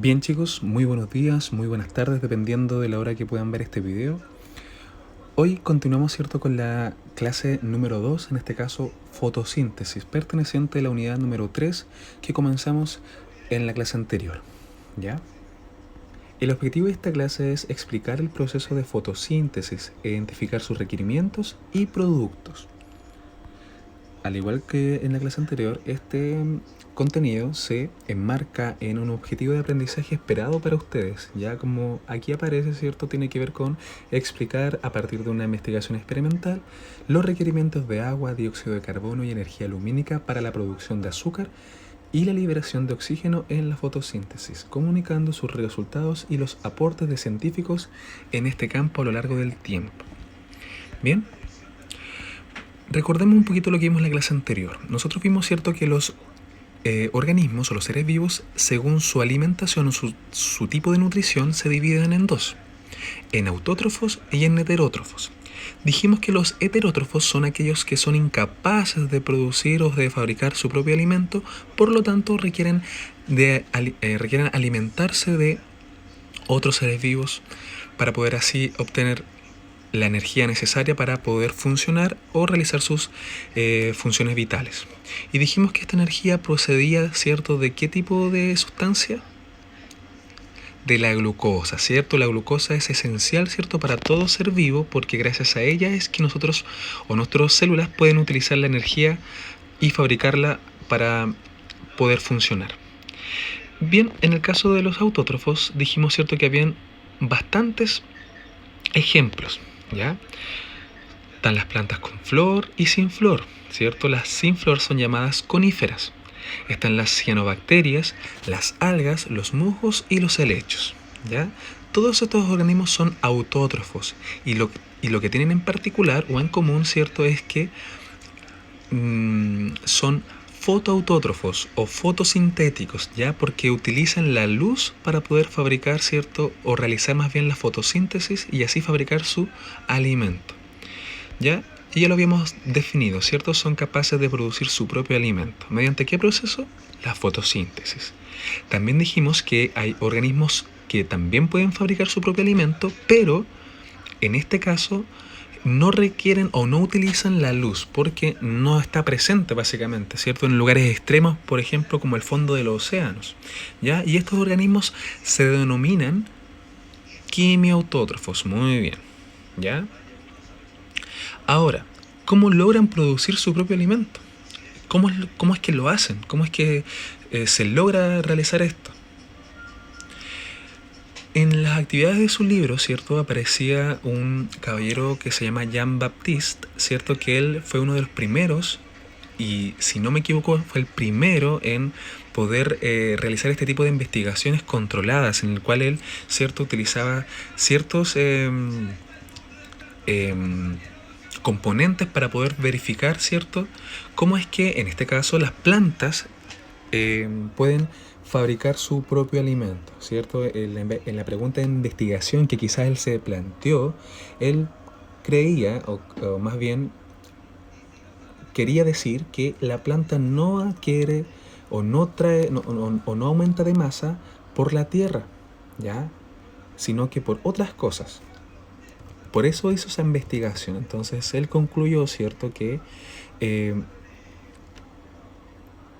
Bien chicos, muy buenos días, muy buenas tardes, dependiendo de la hora que puedan ver este video. Hoy continuamos, ¿cierto?, con la clase número 2, en este caso fotosíntesis, perteneciente a la unidad número 3 que comenzamos en la clase anterior, ¿ya? El objetivo de esta clase es explicar el proceso de fotosíntesis, identificar sus requerimientos y productos. Al igual que en la clase anterior, este contenido se enmarca en un objetivo de aprendizaje esperado para ustedes. Ya como aquí aparece, ¿cierto? Tiene que ver con explicar a partir de una investigación experimental los requerimientos de agua, dióxido de carbono y energía lumínica para la producción de azúcar y la liberación de oxígeno en la fotosíntesis, comunicando sus resultados y los aportes de científicos en este campo a lo largo del tiempo. Bien. Recordemos un poquito lo que vimos en la clase anterior. Nosotros vimos, ¿cierto?, que los organismos o los seres vivos, según su alimentación o su tipo de nutrición, se dividen en dos: en autótrofos y en heterótrofos. Dijimos que los heterótrofos son aquellos que son incapaces de producir o de fabricar su propio alimento, por lo tanto requieren alimentarse de otros seres vivos para poder así obtener la energía necesaria para poder funcionar o realizar sus funciones vitales. Y dijimos que esta energía procedía, ¿cierto?, ¿de qué tipo de sustancia? De la glucosa, ¿cierto? La glucosa es esencial, ¿cierto?, para todo ser vivo, porque gracias a ella es que nosotros o nuestras células pueden utilizar la energía y fabricarla para poder funcionar. Bien, en el caso de los autótrofos dijimos, ¿cierto?, que habían bastantes ejemplos, ¿ya? Están las plantas con flor y sin flor, ¿cierto? Las sin flor son llamadas coníferas. Están las cianobacterias, las algas, los musgos y los helechos, ¿ya? Todos estos organismos son autótrofos y lo que tienen en particular o en común, ¿cierto?, es que son fotoautótrofos o fotosintéticos, ¿ya? Porque utilizan la luz para poder fabricar, ¿cierto?, o realizar más bien la fotosíntesis y así fabricar su alimento, ¿ya? Y ya lo habíamos definido, ¿cierto? Son capaces de producir su propio alimento. ¿Mediante qué proceso? La fotosíntesis. También dijimos que hay organismos que también pueden fabricar su propio alimento, pero en este caso no requieren o no utilizan la luz porque no está presente básicamente, ¿cierto? En lugares extremos, por ejemplo, como el fondo de los océanos, ¿ya? Y estos organismos se denominan quimiautótrofos. Muy bien, ¿ya? Ahora, ¿cómo logran producir su propio alimento? ¿Cómo es que lo hacen? ¿Cómo es que se logra realizar esto? En las actividades de su libro, ¿cierto?, aparecía un caballero que se llama Jean-Baptiste, ¿cierto?, que él fue uno de los primeros, y si no me equivoco, fue el primero en poder realizar este tipo de investigaciones controladas, en el cual él, ¿cierto?, utilizaba ciertos componentes para poder verificar, ¿cierto?, cómo es que, en este caso, las plantas pueden fabricar su propio alimento, ¿cierto? En la pregunta de investigación que quizás él se planteó, él creía, o más bien quería decir que la planta no adquiere o no trae o no aumenta de masa por la tierra, ¿ya?, sino que por otras cosas. Por eso hizo esa investigación. Entonces él concluyó, ¿cierto?, que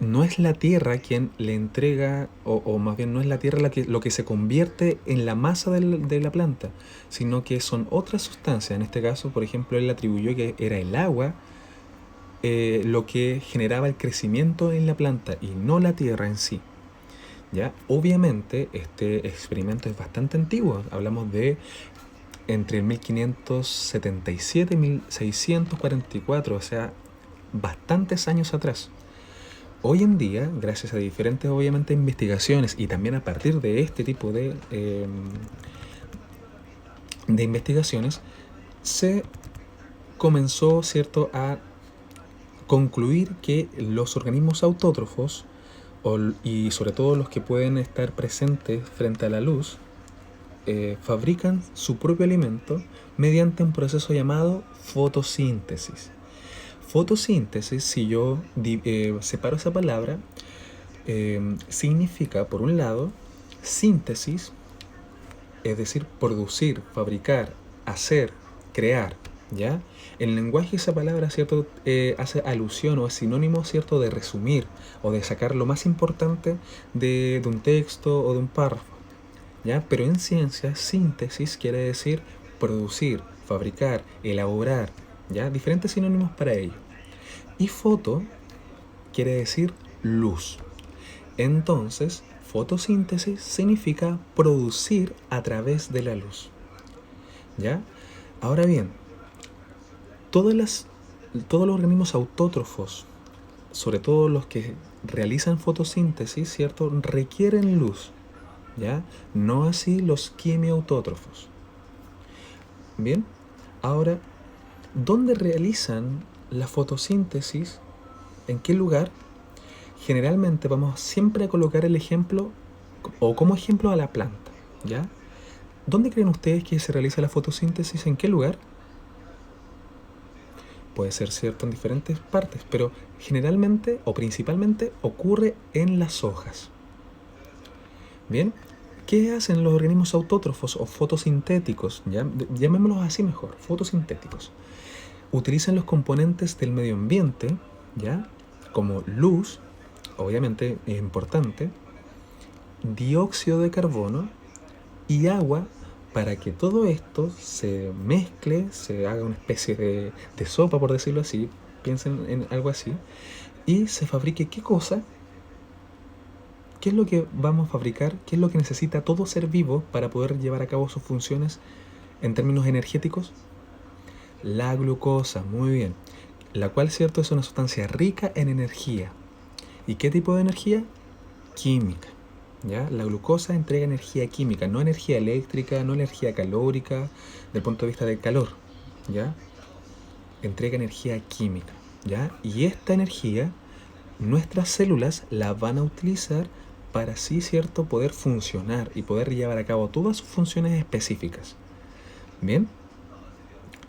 no es la tierra quien le entrega, o más bien no es la tierra lo que se convierte en la masa de la planta, sino que son otras sustancias. En este caso, por ejemplo, él atribuyó que era el agua lo que generaba el crecimiento en la planta y no la tierra en sí, ¿ya? Obviamente este experimento es bastante antiguo, hablamos de entre 1577 y 1644, o sea, bastantes años atrás. Hoy en día, gracias a diferentes, obviamente, investigaciones y también a partir de este tipo de investigaciones, se comenzó, ¿cierto?, a concluir que los organismos autótrofos, y sobre todo los que pueden estar presentes frente a la luz, fabrican su propio alimento mediante un proceso llamado fotosíntesis. Fotosíntesis, si yo separo esa palabra, significa, por un lado, Síntesis, es decir, producir, fabricar, hacer, crear, ¿ya? En el lenguaje esa palabra, ¿cierto?, hace alusión o es sinónimo, ¿cierto?, de resumir o de sacar lo más importante de un texto o de un párrafo, ¿ya? Pero en ciencia, síntesis quiere decir producir, fabricar, elaborar, ¿ya? Diferentes sinónimos para ello. Y foto quiere decir luz. Entonces, fotosíntesis significa producir a través de la luz, ¿ya? Ahora bien, todos los organismos autótrofos, sobre todo los que realizan fotosíntesis, ¿cierto?, requieren luz, ¿ya? No así los quimiautótrofos. Bien, ahora, ¿dónde realizan la fotosíntesis? ¿En qué lugar? Generalmente vamos siempre a colocar el ejemplo o como ejemplo a la planta, ¿ya? ¿Dónde creen ustedes que se realiza la fotosíntesis? ¿En qué lugar? Puede ser cierto en diferentes partes, pero generalmente o principalmente ocurre en las hojas. Bien, ¿qué hacen los organismos autótrofos o fotosintéticos? ¿Ya? Llamémoslos así mejor, fotosintéticos. Utilizan los componentes del medio ambiente, ¿ya?, como luz, obviamente es importante, dióxido de carbono y agua, para que todo esto se mezcle, se haga una especie de sopa, por decirlo así, piensen en algo así, y se fabrique ¿qué cosa? ¿Qué es lo que vamos a fabricar? ¿Qué es lo que necesita todo ser vivo para poder llevar a cabo sus funciones en términos energéticos? La glucosa, muy bien. La cual, cierto, es una sustancia rica en energía. ¿Y qué tipo de energía? Química, ¿ya? La glucosa entrega energía química, no energía eléctrica, no energía calórica, del punto de vista del calor, ¿ya? Entrega energía química, ¿ya? Y esta energía, nuestras células la van a utilizar para así, ¿cierto?, poder funcionar y poder llevar a cabo todas sus funciones específicas. Bien,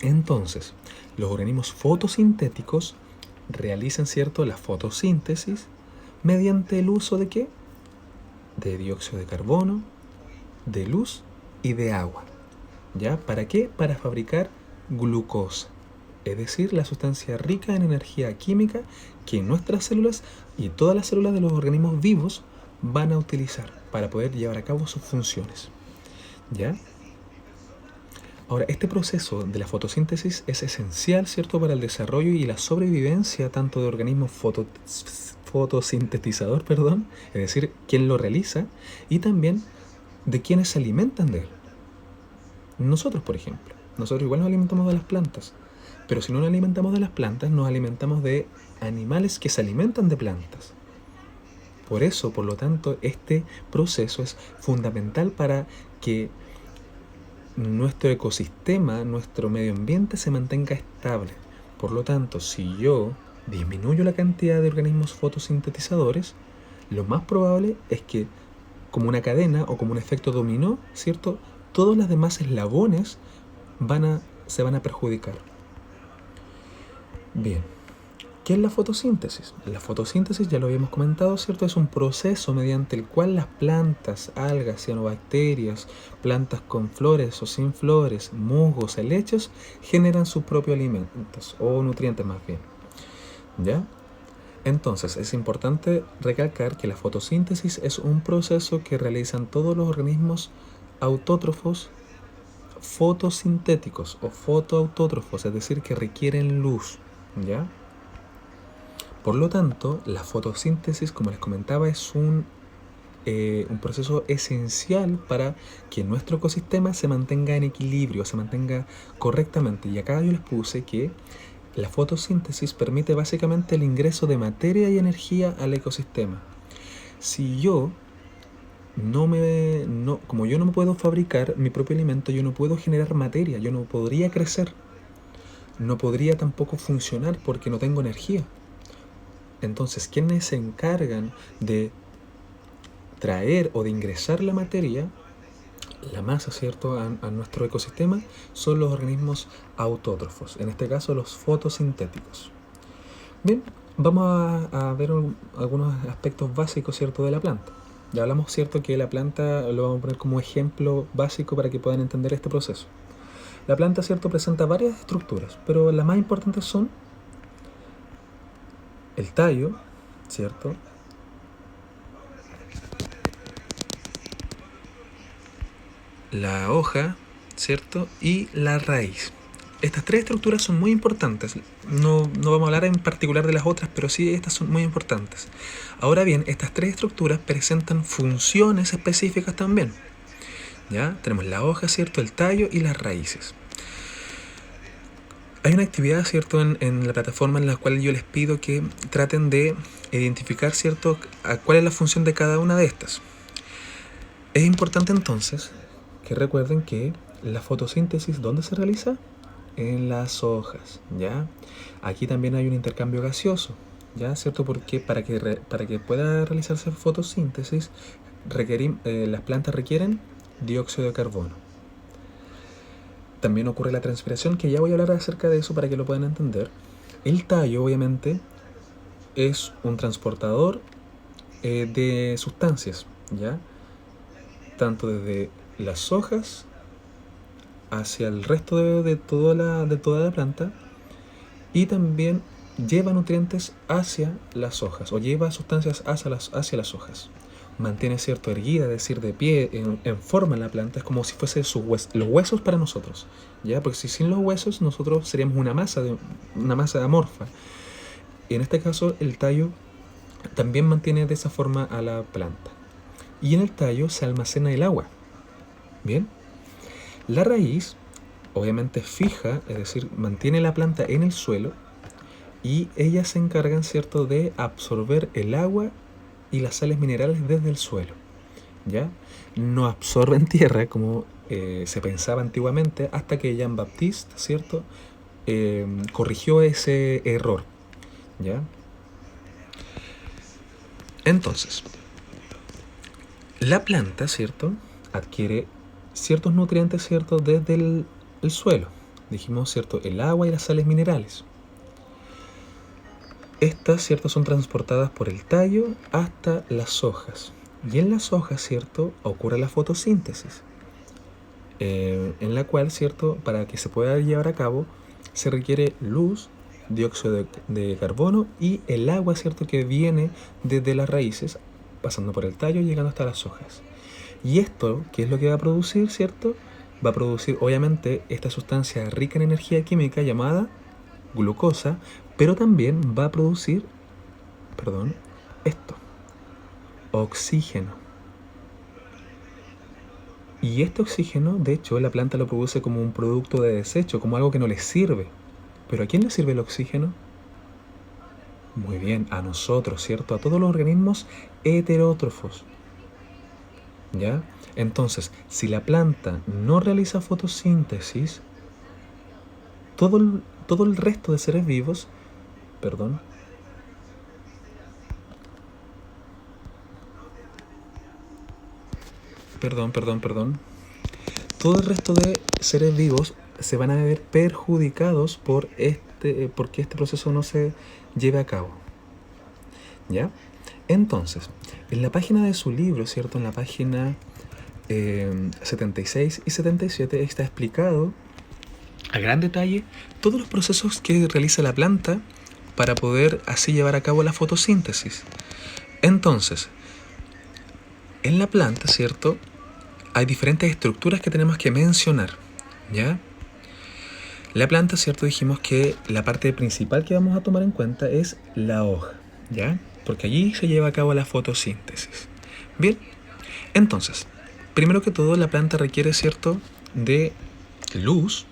entonces, los organismos fotosintéticos realizan, ¿cierto?, la fotosíntesis mediante el uso ¿de qué? De dióxido de carbono, de luz y de agua, ¿ya? ¿Para qué? Para fabricar glucosa, es decir, la sustancia rica en energía química que nuestras células y todas las células de los organismos vivos van a utilizar para poder llevar a cabo sus funciones, ¿ya? Ahora, este proceso de la fotosíntesis es esencial, ¿cierto?, para el desarrollo y la sobrevivencia tanto de organismos fotosintetizador, perdón, es decir, quien lo realiza, y también de quienes se alimentan de él. Nosotros, por ejemplo, nosotros igual nos alimentamos de las plantas, pero si no nos alimentamos de las plantas, nos alimentamos de animales que se alimentan de plantas. Por eso, por lo tanto, este proceso es fundamental para que nuestro ecosistema, nuestro medio ambiente se mantenga estable. Por lo tanto, si yo disminuyo la cantidad de organismos fotosintetizadores, lo más probable es que, como una cadena o como un efecto dominó, ¿cierto?, todos los demás eslabones se van a perjudicar. Bien, ¿qué es la fotosíntesis? La fotosíntesis, ya lo habíamos comentado, ¿cierto? Es un proceso mediante el cual las plantas, algas, cianobacterias, plantas con flores o sin flores, musgos, helechos, generan sus propios alimentos o nutrientes más bien, ¿ya? Entonces, es importante recalcar que la fotosíntesis es un proceso que realizan todos los organismos autótrofos fotosintéticos o fotoautótrofos, es decir, que requieren luz, ¿ya? Por lo tanto, la fotosíntesis, como les comentaba, es un proceso esencial para que nuestro ecosistema se mantenga en equilibrio, se mantenga correctamente. Y acá yo les puse que la fotosíntesis permite básicamente el ingreso de materia y energía al ecosistema. Si yo como yo no puedo fabricar mi propio alimento, yo no puedo generar materia, yo no podría crecer, no podría tampoco funcionar porque no tengo energía. Entonces, quienes se encargan de traer o de ingresar la materia, la masa, ¿cierto?, a nuestro ecosistema, son los organismos autótrofos, en este caso los fotosintéticos. Bien, vamos a ver algunos aspectos básicos, ¿cierto?, de la planta. Ya hablamos, cierto, que la planta lo vamos a poner como ejemplo básico para que puedan entender este proceso. La planta, cierto, presenta varias estructuras, pero las más importantes son el tallo, cierto, la hoja, cierto, y la raíz. Estas tres estructuras son muy importantes. No vamos a hablar en particular de las otras, pero sí estas son muy importantes. Ahora bien, estas tres estructuras presentan funciones específicas también. ¿Ya? Tenemos la hoja, ¿cierto? El tallo y las raíces. Hay una actividad, ¿cierto?, en la plataforma en la cual yo les pido que traten de identificar, ¿cierto?, a cuál es la función de cada una de estas. Es importante entonces que recuerden que la fotosíntesis, ¿dónde se realiza? En las hojas, ¿ya? Aquí también hay un intercambio gaseoso, ¿ya? ¿Cierto? Porque para que pueda realizarse fotosíntesis, las plantas requieren dióxido de carbono. También ocurre la transpiración, que ya voy a hablar acerca de eso para que lo puedan entender. El tallo, obviamente, es un transportador de sustancias, ¿ya? Tanto desde las hojas hacia el resto de toda la planta, y también lleva nutrientes hacia las hojas o lleva sustancias hacia las hojas. Mantiene, cierto, erguida, es decir, de pie, en forma en la planta. Es como si fuese los huesos para nosotros, ¿ya? Porque si sin los huesos nosotros seríamos una masa amorfa. Y en este caso el tallo también mantiene de esa forma a la planta. Y en el tallo se almacena el agua. Bien. La raíz obviamente fija, es decir, mantiene la planta en el suelo, y ellas se encargan, cierto, de absorber el agua y las sales minerales desde el suelo, ¿ya? No absorben tierra como se pensaba antiguamente, hasta que Jean-Baptiste, cierto, corrigió ese error, ¿ya? Entonces, la planta, cierto, adquiere ciertos nutrientes, cierto, desde el suelo. Dijimos, cierto, el agua y las sales minerales. Estas, cierto, son transportadas por el tallo hasta las hojas. Y en las hojas, cierto, ocurre la fotosíntesis, en la cual, cierto, para que se pueda llevar a cabo, se requiere luz, dióxido de carbono y el agua, cierto, que viene desde las raíces, pasando por el tallo y llegando hasta las hojas. Y esto, ¿qué es lo que va a producir, cierto? Va a producir, obviamente, esta sustancia rica en energía química llamada glucosa, pero también va a producir, esto, oxígeno. Y este oxígeno, de hecho, la planta lo produce como un producto de desecho, como algo que no le sirve. ¿Pero a quién le sirve el oxígeno? Muy bien, a nosotros, ¿cierto? A todos los organismos heterótrofos, ¿ya? Entonces, si la planta no realiza fotosíntesis, todo el resto de seres vivos, perdón, todo el resto de seres vivos se van a ver perjudicados porque este proceso no se lleve a cabo, ¿ya? Entonces, en la página de su libro, ¿cierto? En la página 76 y 77 está explicado a gran detalle todos los procesos que realiza la planta para poder así llevar a cabo la fotosíntesis. Entonces, en la planta, ¿cierto?, hay diferentes estructuras que tenemos que mencionar, ¿ya? La planta, ¿cierto?, dijimos que la parte principal que vamos a tomar en cuenta es la hoja, ¿ya? Porque allí se lleva a cabo la fotosíntesis. Bien, entonces, primero que todo, la planta requiere, ¿cierto?, de luz,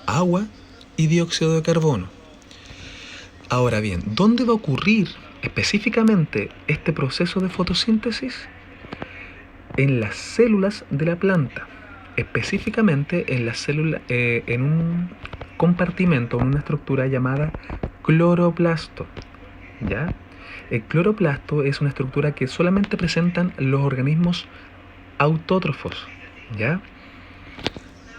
agua y dióxido de carbono. Ahora bien, ¿dónde va a ocurrir específicamente este proceso de fotosíntesis? En las células de la planta, específicamente en la célula, en un compartimento, en una estructura llamada cloroplasto, ¿ya? El cloroplasto es una estructura que solamente presentan los organismos autótrofos, ¿ya?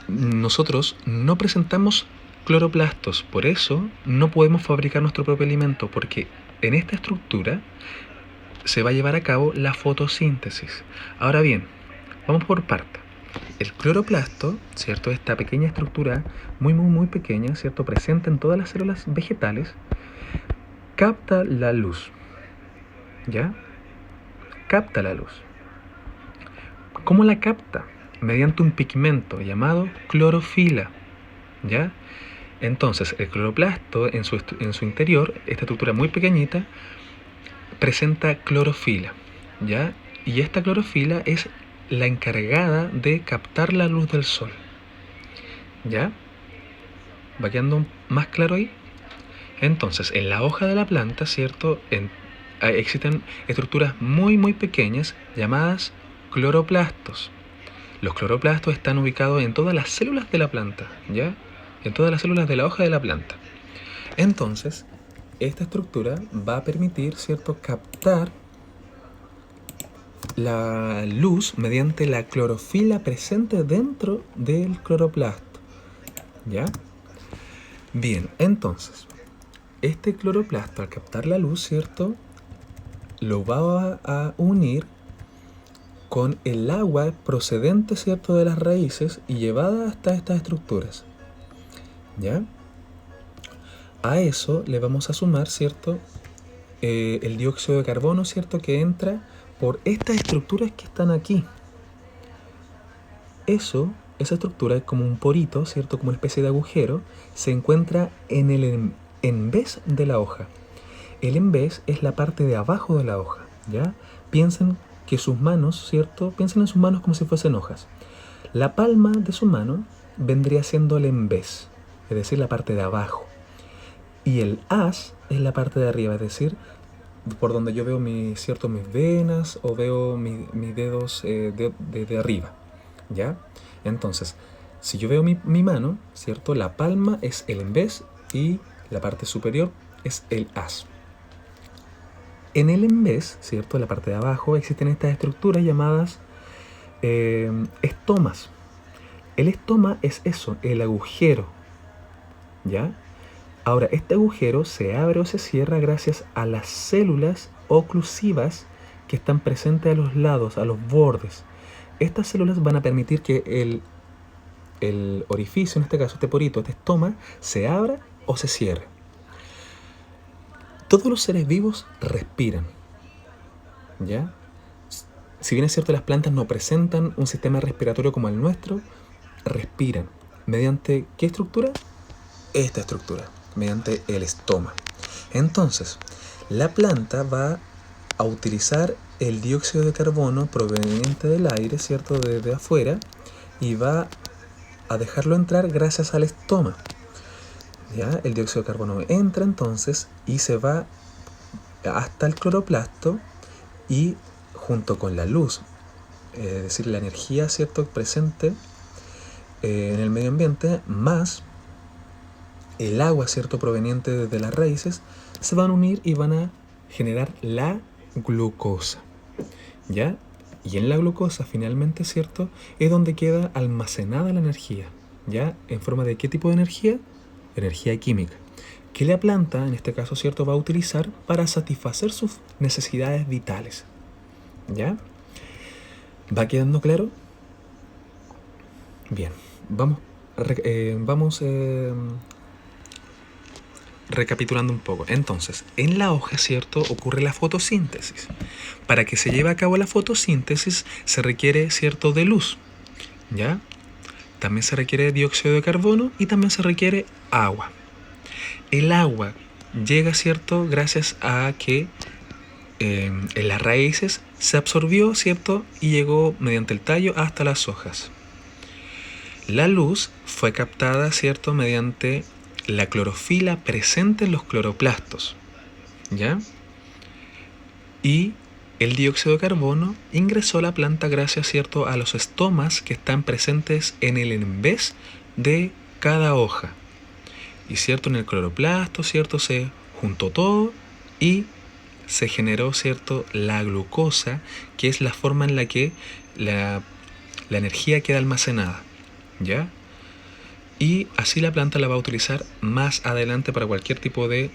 Nosotros no presentamos cloroplastos, por eso no podemos fabricar nuestro propio alimento, porque en esta estructura se va a llevar a cabo la fotosíntesis. Ahora bien, vamos por partes. El cloroplasto, ¿cierto? Esta pequeña estructura muy pequeña, ¿cierto? Presente en todas las células vegetales, capta la luz, ¿ya? Capta la luz. ¿Cómo la capta? Mediante un pigmento llamado clorofila, ¿ya? Entonces, el cloroplasto en su interior, esta estructura muy pequeñita, presenta clorofila, ¿ya? Y esta clorofila es la encargada de captar la luz del sol, ¿ya? ¿Va quedando más claro ahí? Entonces, en la hoja de la planta, ¿cierto? Existen estructuras muy pequeñas llamadas cloroplastos. Los cloroplastos están ubicados en todas las células de la planta, ¿ya? En todas las células de la hoja de la planta. Entonces, esta estructura va a permitir, ¿cierto?, captar la luz mediante la clorofila presente dentro del cloroplasto, ¿ya? Bien, entonces, este cloroplasto al captar la luz, ¿cierto?, lo va a unir con el agua procedente, ¿cierto?, de las raíces y llevada hasta estas estructuras, ¿ya? A eso le vamos a sumar, ¿cierto?, el dióxido de carbono, ¿cierto?, que entra por estas estructuras que están aquí. Esa estructura es como un porito, ¿cierto?, como una especie de agujero, se encuentra en el envés de la hoja. El envés es la parte de abajo de la hoja, ¿ya? Piensen que sus manos, ¿cierto?, piensen en sus manos como si fuesen hojas. La palma de su mano vendría siendo el envés, es decir, la parte de abajo. Y el haz es la parte de arriba, es decir, por donde yo veo mis venas o veo mis dedos de arriba, ¿ya? Entonces, si yo veo mi mano, ¿cierto?, la palma es el envés y la parte superior es el haz. En el envés, ¿cierto?, en la parte de abajo, existen estas estructuras llamadas estomas. El estoma es eso, el agujero, ¿ya? Ahora, este agujero se abre o se cierra gracias a las células oclusivas que están presentes a los lados, a los bordes. Estas células van a permitir que el orificio, en este caso este porito, este estoma, se abra o se cierre. Todos los seres vivos respiran, ¿ya? Si bien es cierto, las plantas no presentan un sistema respiratorio como el nuestro, respiran. ¿Mediante qué estructura? Esta estructura, mediante el estoma. Entonces, la planta va a utilizar el dióxido de carbono proveniente del aire, ¿cierto?, desde afuera, y va a dejarlo entrar gracias al estoma. ¿Ya? El dióxido de carbono entra entonces y se va hasta el cloroplasto y junto con la luz, es decir, la energía, ¿cierto?, presente en el medio ambiente, más el agua, ¿cierto?, proveniente de las raíces, se van a unir y van a generar la glucosa, ¿ya? Y en la glucosa, finalmente, ¿cierto?, es donde queda almacenada la energía, ¿ya? ¿En forma de qué tipo de energía? Energía química, que la planta, en este caso, ¿cierto?, va a utilizar para satisfacer sus necesidades vitales, ¿ya? ¿Va quedando claro? Bien, vamos recapitulando un poco. Entonces, en la hoja, ¿cierto?, ocurre la fotosíntesis. Para que se lleve a cabo la fotosíntesis se requiere, ¿cierto?, de luz, ¿ya? También se requiere dióxido de carbono y también se requiere agua. El agua llega, ¿cierto?, gracias a que en las raíces se absorbió, ¿cierto?, y llegó mediante el tallo hasta las hojas. La luz fue captada, ¿cierto?, mediante la clorofila presente en los cloroplastos, ¿ya? Y el dióxido de carbono ingresó a la planta gracias, ¿cierto?, a los estomas que están presentes en el envés de cada hoja. Y, ¿cierto?, en el cloroplasto, ¿cierto?, se juntó todo y se generó, ¿cierto?, la glucosa, que es la forma en la que la energía queda almacenada, ¿ya? Y así la planta la va a utilizar más adelante para cualquier tipo de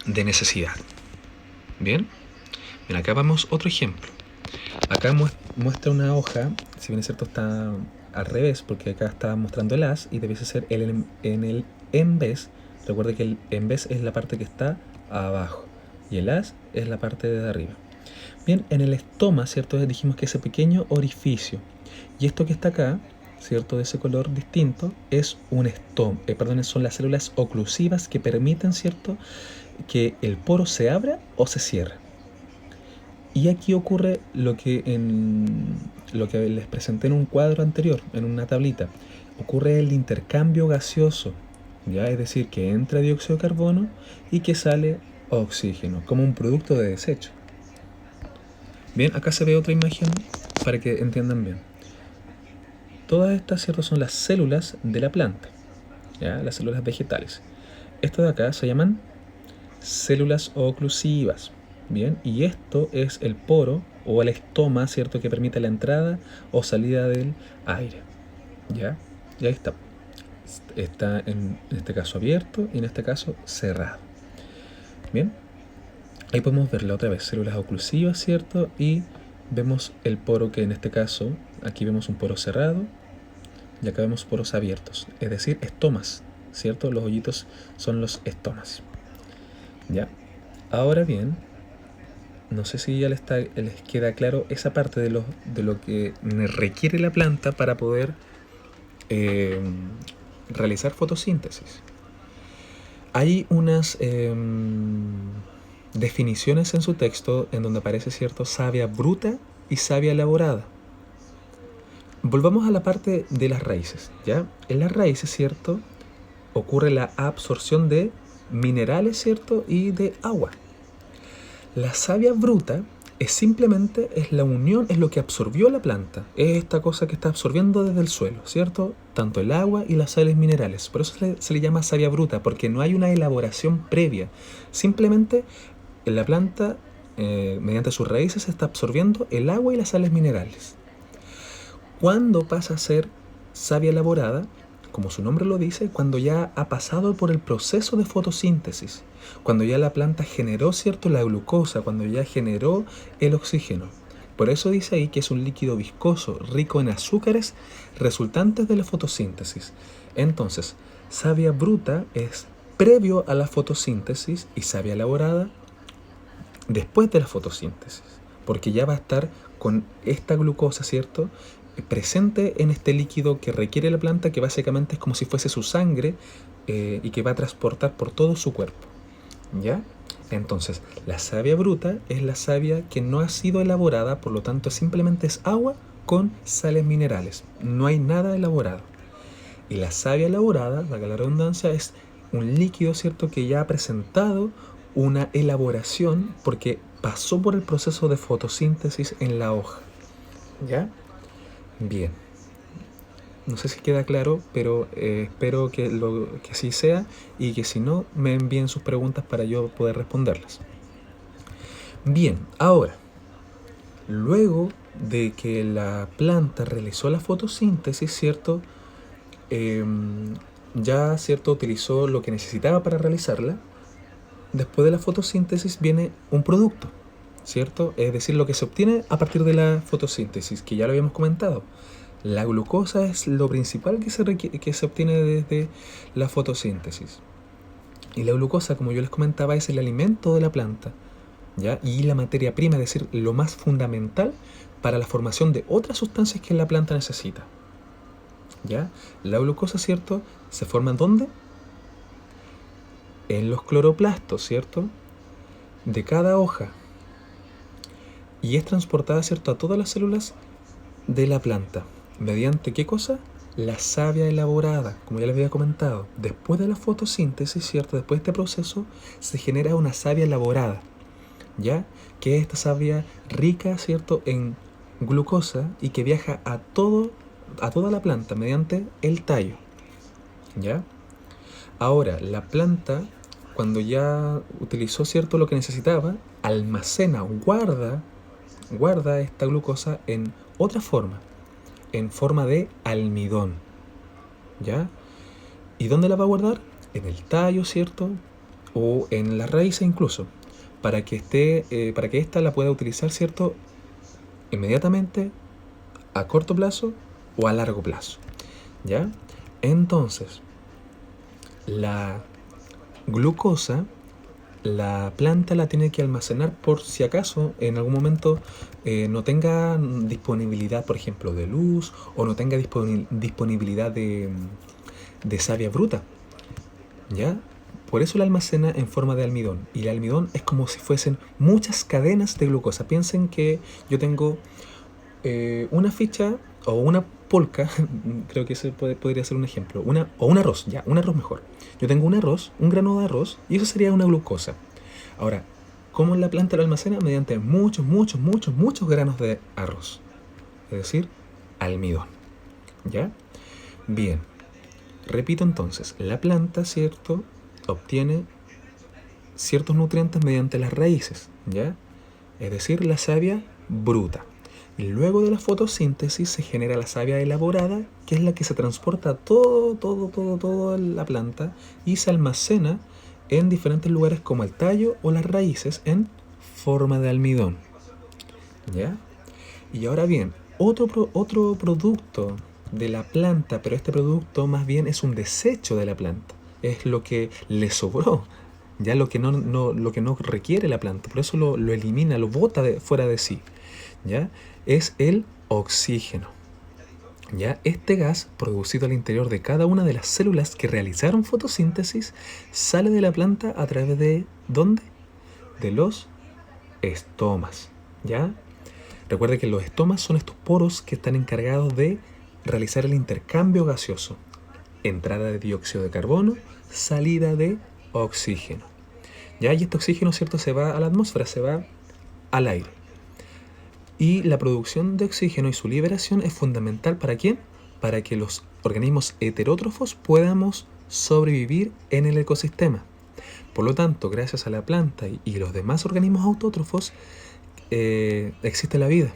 necesidad. ¿Bien? Bien, acá vemos otro ejemplo. Acá muestra una hoja, si bien es cierto está al revés, porque acá está mostrando el as y debiese ser en el en vez. Recuerde que el en vez es la parte que está abajo y el as es la parte de arriba. Bien, en el estoma, ¿cierto? Dijimos que ese pequeño orificio y esto que está acá, ¿cierto? De ese color distinto es un estoma, son las células oclusivas que permiten, ¿cierto? Que el poro se abra o se cierre. Y aquí ocurre lo que les presenté en un cuadro anterior, en una tablita. Ocurre el intercambio gaseoso, ¿ya? Es decir, que entra dióxido de carbono y que sale oxígeno, como un producto de desecho. Bien, acá se ve otra imagen para que entiendan bien. Todas estas, ¿cierto?, son las células de la planta, ¿ya? Las células vegetales. Estas de acá se llaman células oclusivas. Bien, y esto es el poro o el estoma, ¿cierto?, que permite la entrada o salida del aire. ¿Ya? Y ahí está. Está en este caso abierto y en este caso cerrado. Bien, ahí podemos verla otra vez, células oclusivas, ¿cierto? Y vemos el poro que en este caso, aquí vemos un poro cerrado y acá vemos poros abiertos, es decir, estomas, ¿cierto? Los hoyitos son los estomas. ¿Ya? Ahora bien, no sé si ya les queda claro esa parte de lo que requiere la planta para poder realizar fotosíntesis. Hay unas definiciones en su texto en donde aparece, ¿cierto?, savia bruta y savia elaborada. Volvamos a la parte de las raíces, ¿ya? En las raíces, ¿cierto?, ocurre la absorción de minerales, ¿cierto?, y de agua. La savia bruta es la unión, es lo que absorbió la planta. Es esta cosa que está absorbiendo desde el suelo, ¿cierto? Tanto el agua y las sales minerales. Por eso se le llama savia bruta, porque no hay una elaboración previa. Simplemente la planta, mediante sus raíces, está absorbiendo el agua y las sales minerales. ¿Cuándo pasa a ser savia elaborada? Como su nombre lo dice, cuando ya ha pasado por el proceso de fotosíntesis, cuando ya la planta generó, ¿cierto?, la glucosa, cuando ya generó el oxígeno. Por eso dice ahí que es un líquido viscoso, rico en azúcares resultantes de la fotosíntesis. Entonces, savia bruta es previo a la fotosíntesis y savia elaborada después de la fotosíntesis, porque ya va a estar con esta glucosa, ¿cierto?, presente en este líquido que requiere la planta, que básicamente es como si fuese su sangre y que va a transportar por todo su cuerpo. ¿Ya? Entonces, la savia bruta es la savia que no ha sido elaborada, por lo tanto simplemente es agua con sales minerales. No hay nada elaborado. Y la savia elaborada, valga la redundancia, es un líquido, ¿cierto?, que ya ha presentado una elaboración porque pasó por el proceso de fotosíntesis en la hoja. ¿Ya? Bien, no sé si queda claro, pero espero que así sea y que si no, me envíen sus preguntas para yo poder responderlas. Bien, ahora, luego de que la planta realizó la fotosíntesis, ¿cierto? Ya, ¿cierto?, utilizó lo que necesitaba para realizarla. Después de la fotosíntesis viene un producto, ¿cierto? Es decir, lo que se obtiene a partir de la fotosíntesis, que ya lo habíamos comentado. La glucosa es lo principal que se obtiene desde la fotosíntesis. Y la glucosa, como yo les comentaba, es el alimento de la planta, ¿ya? Y la materia prima, es decir, lo más fundamental para la formación de otras sustancias que la planta necesita. ¿Ya? La glucosa, ¿cierto?, se forma ¿en dónde? En los cloroplastos, ¿cierto?, de cada hoja. Y es transportada, ¿cierto?, a todas las células de la planta. ¿Mediante qué cosa? La savia elaborada, como ya les había comentado. Después de la fotosíntesis, ¿cierto?, después de este proceso, se genera una savia elaborada, ¿ya? Que es esta savia rica, ¿cierto?, en glucosa y que viaja a toda la planta mediante el tallo, ¿ya? Ahora, la planta, cuando ya utilizó, ¿cierto?, lo que necesitaba, almacena, guarda esta glucosa en otra forma, en forma de almidón, ¿ya? ¿Y dónde la va a guardar? En el tallo, ¿cierto? O en la raíz incluso. para que para que ésta la pueda utilizar, ¿cierto? Inmediatamente, a corto plazo o a largo plazo, ¿ya? Entonces, la glucosa, la planta la tiene que almacenar por si acaso en algún momento no tenga disponibilidad, por ejemplo, de luz, o no tenga disponibilidad de savia bruta, ¿ya? Por eso la almacena en forma de almidón. Y el almidón es como si fuesen muchas cadenas de glucosa. Piensen que yo tengo una ficha o una polca, creo que ese podría ser un ejemplo, o un arroz, ya, un arroz mejor. Yo tengo un arroz, un grano de arroz, y eso sería una glucosa. Ahora, ¿cómo la planta lo almacena? Mediante muchos granos de arroz, es decir, almidón, ¿ya? Bien, repito entonces, la planta, ¿cierto?, obtiene ciertos nutrientes mediante las raíces, ¿ya? Es decir, la savia bruta. Y luego de la fotosíntesis se genera la savia elaborada, que es la que se transporta todo la planta y se almacena en diferentes lugares como el tallo o las raíces en forma de almidón, ¿ya? Y ahora bien, otro producto de la planta, pero este producto más bien es un desecho de la planta, es lo que le sobró, ya lo que no requiere la planta, por eso lo elimina, lo bota fuera de sí, ¿ya? Es el oxígeno, ¿ya? Este gas, producido al interior de cada una de las células que realizaron fotosíntesis, sale de la planta a través de, ¿dónde? De los estomas, ¿ya? Recuerde que los estomas son estos poros que están encargados de realizar el intercambio gaseoso. Entrada de dióxido de carbono, salida de oxígeno, ¿ya? Y este oxígeno, ¿cierto?, se va a la atmósfera, se va al aire. Y la producción de oxígeno y su liberación es fundamental ¿para quién? Para que los organismos heterótrofos podamos sobrevivir en el ecosistema. Por lo tanto, gracias a la planta y los demás organismos autótrofos, existe la vida.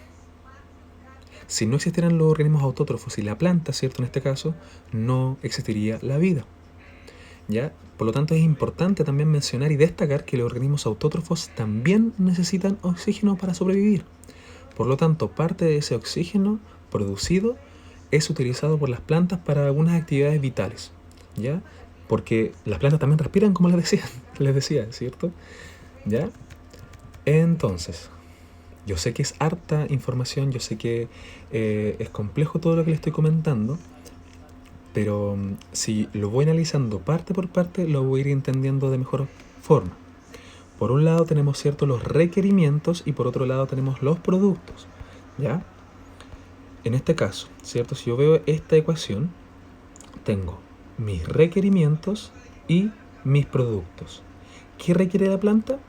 Si no existieran los organismos autótrofos y la planta, ¿cierto?, en este caso, no existiría la vida, ¿ya? Por lo tanto, es importante también mencionar y destacar que los organismos autótrofos también necesitan oxígeno para sobrevivir. Por lo tanto, parte de ese oxígeno producido es utilizado por las plantas para algunas actividades vitales, ¿ya? Porque las plantas también respiran, como les decía, ¿cierto? ¿Ya? Entonces, yo sé que es harta información, yo sé que es complejo todo lo que les estoy comentando, pero si lo voy analizando parte por parte, lo voy a ir entendiendo de mejor forma. Por un lado tenemos, ¿cierto?, los requerimientos y por otro lado tenemos los productos, ¿ya? En este caso, ¿cierto?, si yo veo esta ecuación, tengo mis requerimientos y mis productos. ¿Qué requiere la planta?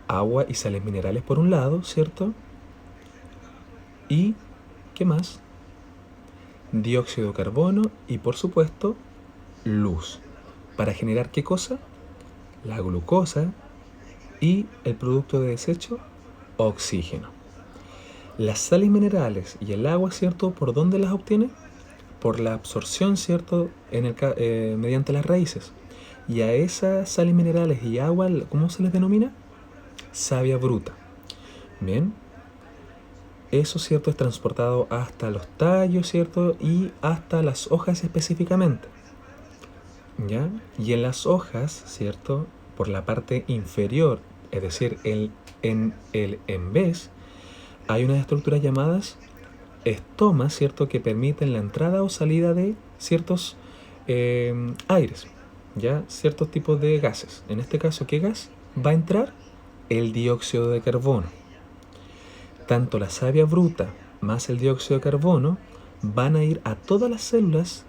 Agua y sales minerales por un lado, ¿cierto? Y, ¿qué más? Dióxido de carbono y, por supuesto, luz. ¿Para generar qué cosa? La glucosa y el producto de desecho, oxígeno. Las sales minerales y el agua, ¿cierto?, ¿por dónde las obtiene? Por la absorción, ¿cierto?, mediante las raíces. Y a esas sales minerales y agua, ¿cómo se les denomina? Savia bruta. Bien. Eso, ¿cierto?, es transportado hasta los tallos, ¿cierto?, y hasta las hojas específicamente, ¿ya? Y en las hojas, ¿cierto?, por la parte inferior, es decir, en el envés, hay unas estructuras llamadas estomas, ¿cierto?, que permiten la entrada o salida de ciertos aires, ¿ya? Ciertos tipos de gases. En este caso, ¿qué gas va a entrar? El dióxido de carbono. Tanto la savia bruta más el dióxido de carbono van a ir a todas las células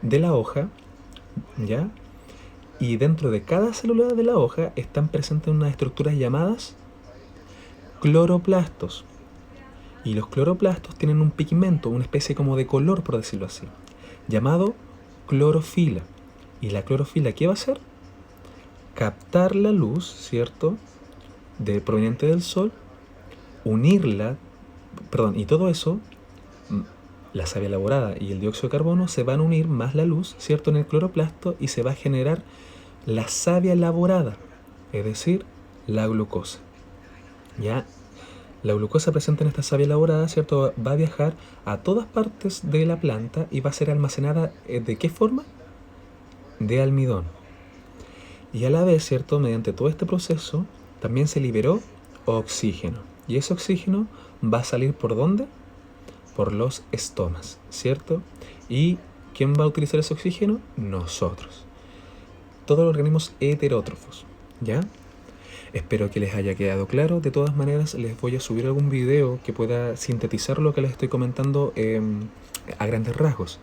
de la hoja, ¿ya? Y dentro de cada célula de la hoja están presentes unas estructuras llamadas cloroplastos. Y los cloroplastos tienen un pigmento, una especie como de color, por decirlo así, llamado clorofila. ¿Y la clorofila qué va a hacer? Captar la luz, ¿cierto?, proveniente del sol, unirla, y todo eso, la savia elaborada y el dióxido de carbono se van a unir más la luz, ¿cierto?, en el cloroplasto y se va a generar la savia elaborada, es decir, la glucosa. ¿Ya? La glucosa presente en esta savia elaborada, ¿cierto? Va a viajar a todas partes de la planta y va a ser almacenada, ¿de qué forma? De almidón. Y a la vez, ¿cierto? Mediante todo este proceso, también se liberó oxígeno. Y ese oxígeno va a salir ¿por dónde? Por los estomas, ¿cierto? ¿Y quién va a utilizar ese oxígeno? Nosotros. Todos los organismos heterótrofos, ¿ya? Espero que les haya quedado claro. De todas maneras, les voy a subir algún video que pueda sintetizar lo que les estoy comentando a grandes rasgos.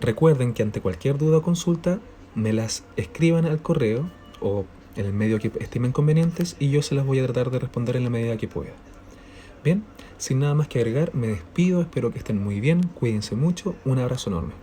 Recuerden que ante cualquier duda o consulta, me las escriban al correo o en el medio que estimen convenientes y yo se las voy a tratar de responder en la medida que pueda. Bien, sin nada más que agregar, me despido. Espero que estén muy bien. Cuídense mucho. Un abrazo enorme.